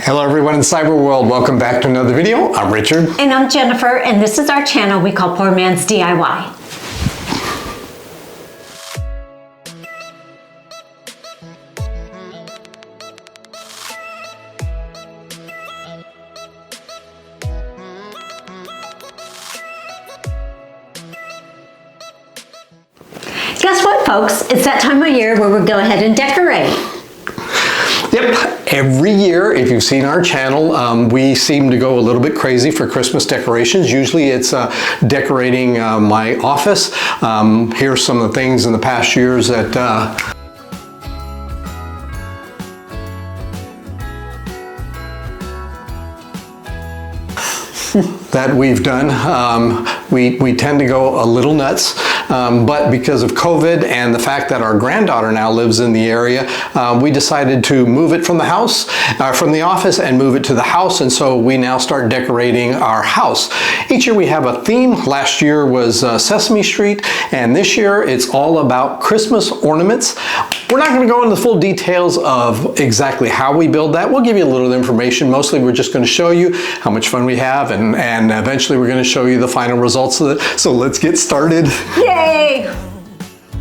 Hello everyone in the cyber world, welcome back to another video. I'm Richard. And I'm Jennifer, and this is our channel we call Poor Man's DIY. Guess what, folks? It's that time of year where we go ahead and decorate. Yep, every year, if you've seen our channel, we seem to go a little bit crazy for Christmas decorations. Usually it's decorating my office. Here's some of the things in the past years that that we've done. We tend to go a little nuts, but because of COVID and the fact that our granddaughter now lives in the area, we decided to move it from the house, from the office, and move it to the house, and so we now start decorating our house. Each year we have a theme. Last year was Sesame Street, and this year it's all about Christmas ornaments. We're not going to go into the full details of exactly how we build that. We'll give you a little information. Mostly we're just going to show you how much fun we have, and eventually we're going to show you the final results of it. So let's get started. Yay!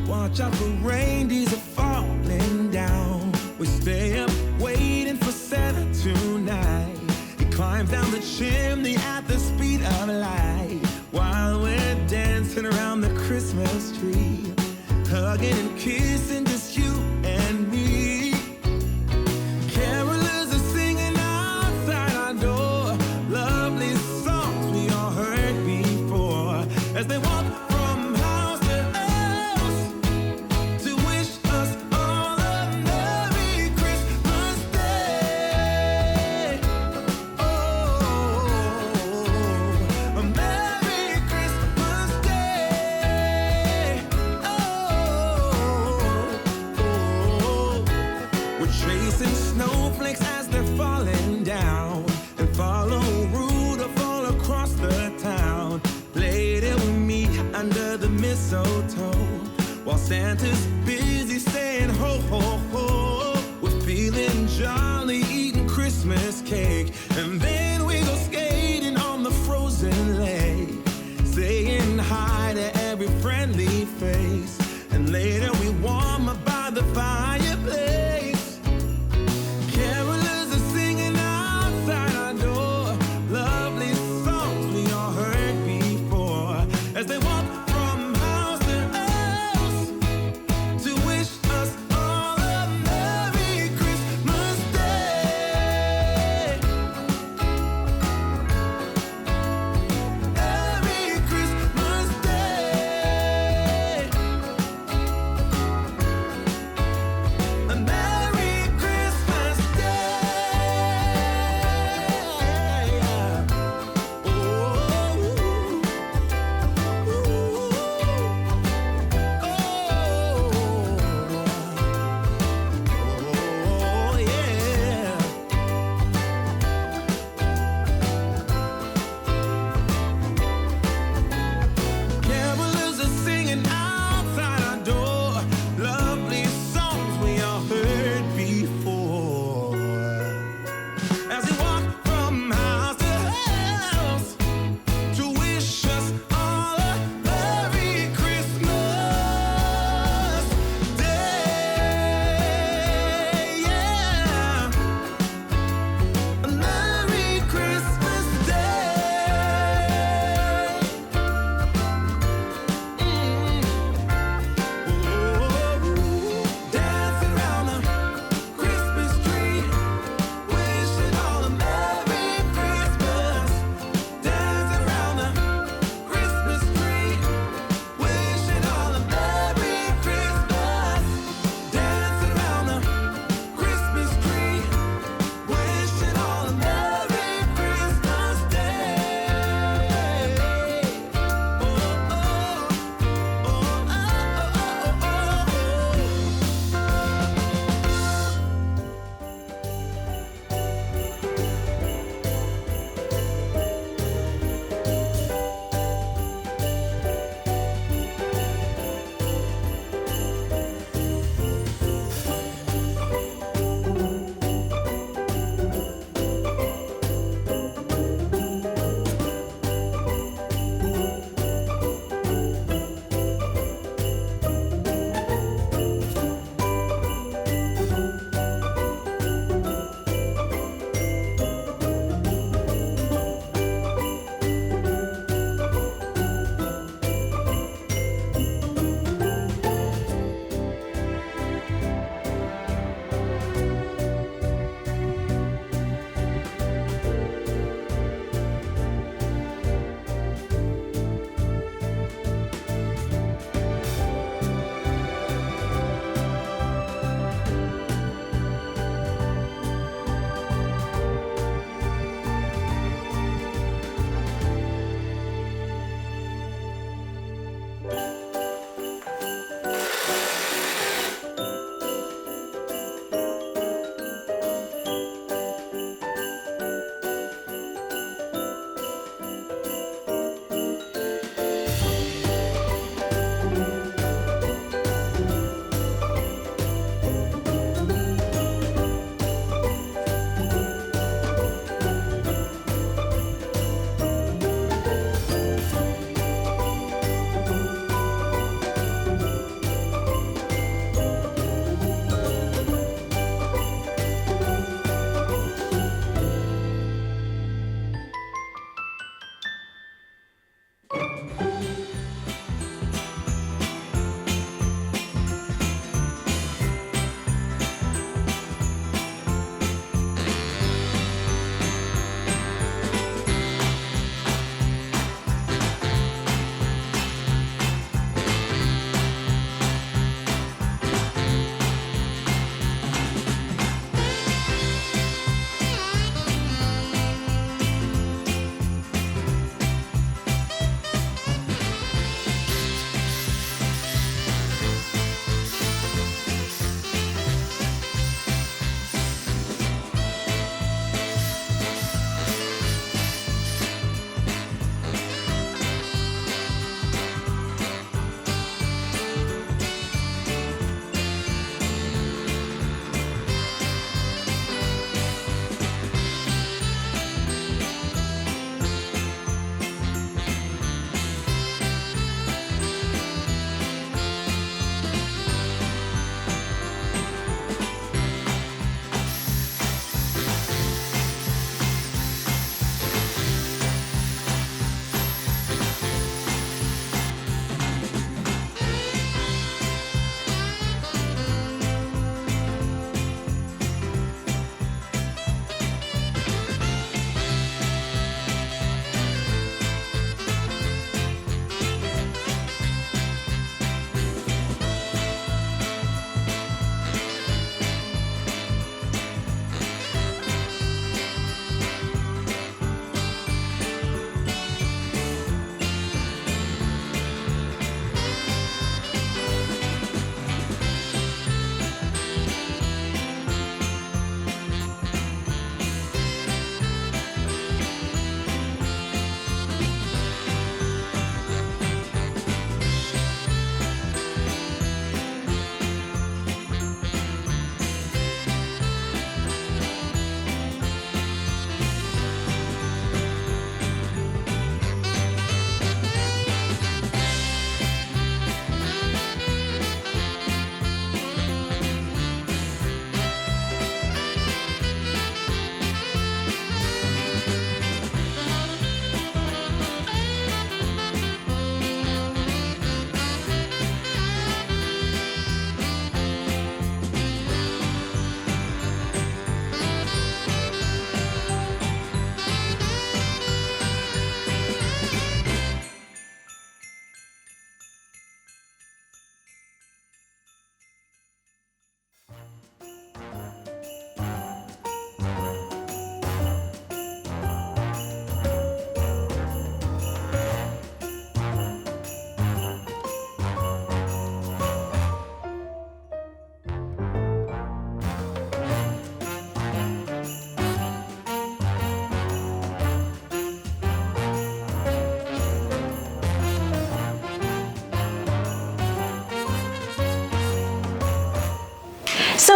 Watch out for reindeers are falling down. We stay up waiting for Santa tonight. He climbs down the chimney at the speed of light while we're dancing around the Christmas tree, hugging and kissing just you and me. Carolers are singing outside our door, lovely songs we all heard before, as they walk from house to house to wish us all a Merry Christmas Day. Oh, a Merry Christmas Day. We're chasing snowflakes as they're falling down, and follow Rudolph all across the town. Later we meet under the mistletoe, while Santa's busy saying ho, ho, ho. We're feeling jolly, eating Christmas cake, and then we go skating on the frozen lake, saying hi to every friendly face, and later we warm up by the fireplace. Carolers are singing outside our door, lovely songs we all heard before, as they walk from house to house to wish us all a Merry Christmas Day.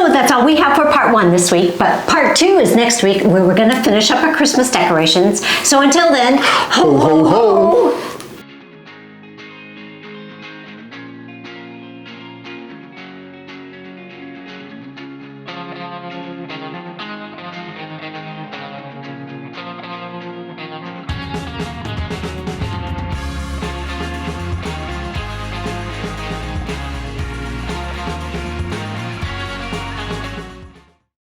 So that's all we have for part 1 this week, but part 2 is next week where we're gonna finish up our Christmas decorations. So until then, ho ho ho!